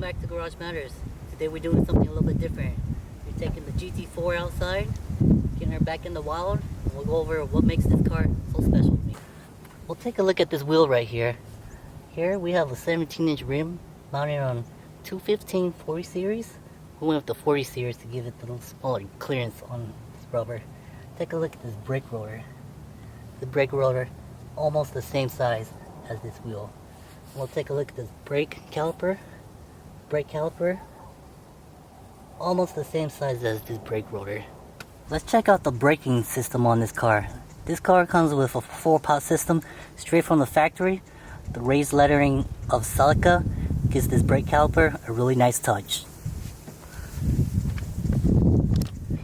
back to Garage Matters. Today we're doing something a little bit different. We're taking the GT4 outside, getting her back in the wild, and we'll go over what makes this car so special to me. We'll take a look at this wheel right here. Here we have a 17-inch rim mounted on 215 40 series. We went with the 40 series to give it a little smaller clearance on this rubber. Take a look at this brake rotor. The brake rotor almost the same size as this wheel. We'll take a look at this brake caliper. Brake caliper almost the same size as this brake rotor. Let's check out the braking system on this car. This car comes with a 4-pot system straight from the factory. The raised lettering of Celica gives this brake caliper a really nice touch.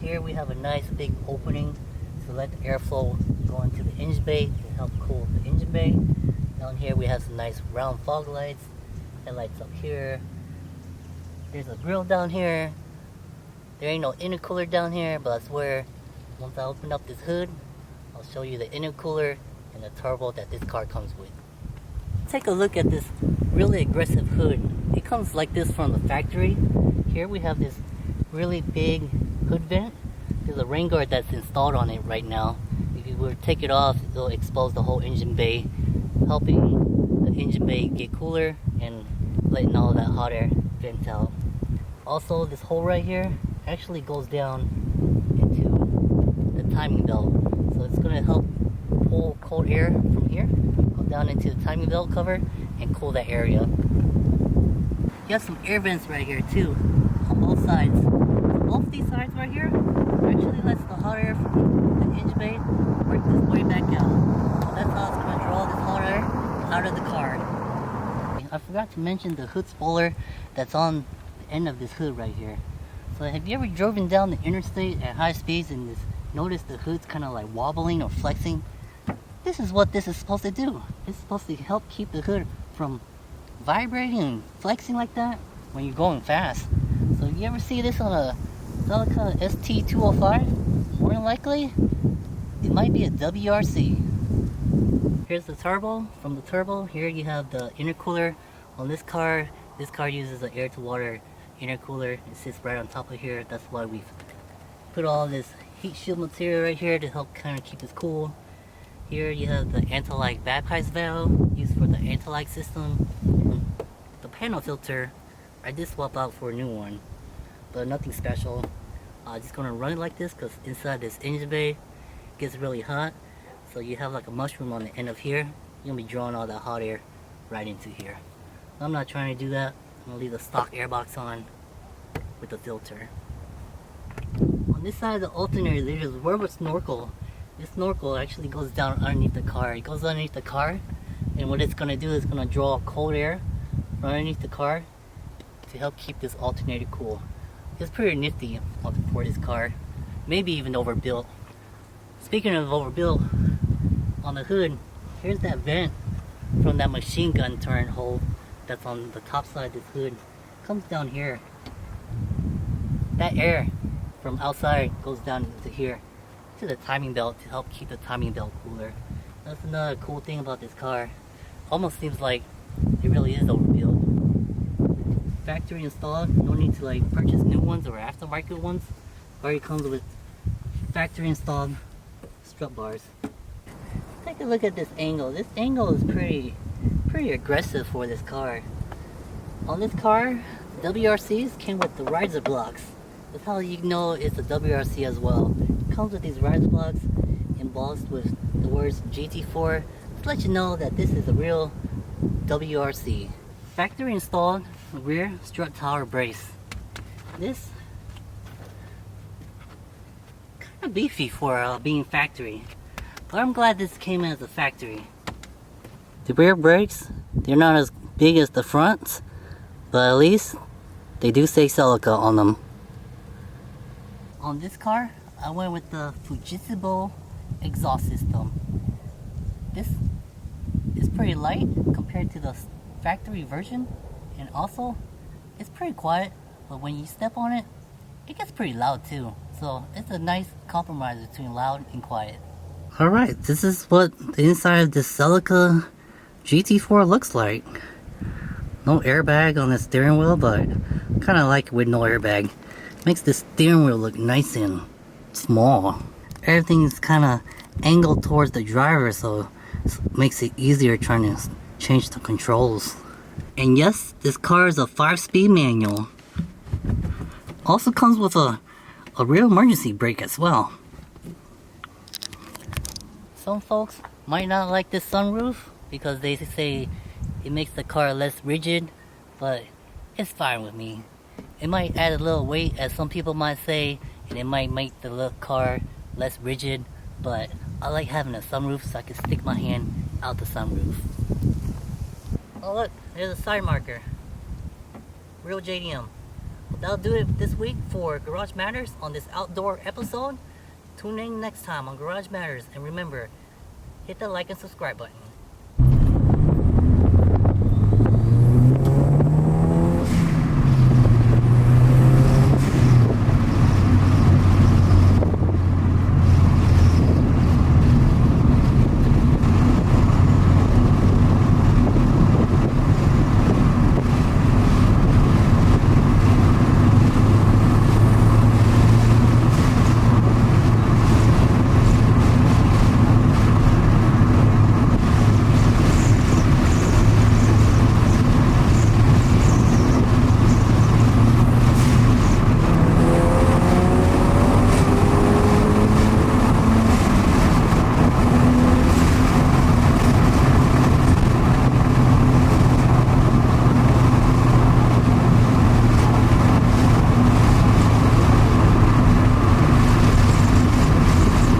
Here we have a nice big opening to let the airflow go into the engine bay to help cool the engine bay. Down here we have some nice round fog lights, headlights up here. There's a grill down here. There ain't no intercooler down here, but I swear once I open up this hood, I'll show you the intercooler and the turbo that this car comes with. Take a look at this really aggressive hood. It comes like this from the factory. Here we have this really big hood vent. There's a rain guard that's installed on it right now. If you were to take it off, it'll expose the whole engine bay, helping the engine bay get cooler and letting all that hot air vent out. Also, this hole right here actually goes down into the timing belt. So it's going to help pull cold air from here, go down into the timing belt cover and cool that area. You have some air vents right here too, on both sides. So both these sides right here actually lets the hot air from the engine bay work this way back out. So that's how it's going to draw this hot air out of the car. I forgot to mention the hood spoiler that's on the end of this hood right here. So have you ever driven down the interstate at high speeds and just noticed the hood's kind of like wobbling or flexing? This is what this is supposed to do. It's supposed to help keep the hood from vibrating and flexing like that when you're going fast. So if you ever see this on a Celica ST205, more than likely it might be a WRC. Here's the turbo. From the turbo, here you have the intercooler on this car. This car uses an air to water intercooler. It sits right on top of here. That's why we've put all this heat shield material right here to help kind of keep this cool. Here you have the anti-lag baptize valve used for the anti-lag system. The panel filter I did swap out for a new one, but nothing special. I'm just gonna run it like this because inside this engine bay it gets really hot. So you have like a mushroom on the end of here. You're gonna be drawing all that hot air right into here. I'm not trying to do that. I'm gonna leave the stock airbox on with the filter. On this side of the alternator, there's a rubber snorkel. This snorkel actually goes down underneath the car. It goes underneath the car, and what it's gonna do is gonna draw cold air from underneath the car to help keep this alternator cool. It's pretty nifty for this car. Maybe even overbuilt. Speaking of overbuilt, on the hood, here's that vent from that machine gun turret hole that's on the top side of this hood. It comes down here. That air from outside goes down into here to the timing belt to help keep the timing belt cooler. That's another cool thing about this car. Almost seems like it really is overbuilt. Factory installed, no need to like purchase new ones or aftermarket ones. Already comes with factory installed strut bars. Take a look at this angle. This angle is pretty aggressive for this car. On this car, WRCs came with the riser blocks. That's how you know it's a WRC as well. It comes with these riser blocks embossed with the words GT4 to let you know that this is a real WRC. Factory installed rear strut tower brace. This kind of beefy for being factory. But I'm glad this came as a factory. The rear brakes, they're not as big as the fronts, but at least they do say Celica on them. On this car, I went with the Fujitsu exhaust system. This is pretty light compared to the factory version, and also it's pretty quiet, but when you step on it, it gets pretty loud too. So it's a nice compromise between loud and quiet. Alright, this is what the inside of the Celica GT4 looks like. No airbag on the steering wheel, but kind of like it with no airbag. Makes the steering wheel look nice and small. Everything's kind of angled towards the driver, so it makes it easier trying to change the controls. And yes, this car is a 5-speed manual. Also comes with a real emergency brake as well. Some folks might not like this sunroof because they say it makes the car less rigid, but it's fine with me. It might add a little weight, as some people might say, and it might make the little car less rigid, but I like having a sunroof so I can stick my hand out the sunroof. Oh look, there's a side marker. Real JDM. Well, that'll do it this week for Garage Matters on this outdoor episode. Tune in next time on Garage Matters, and remember, hit the like and subscribe button.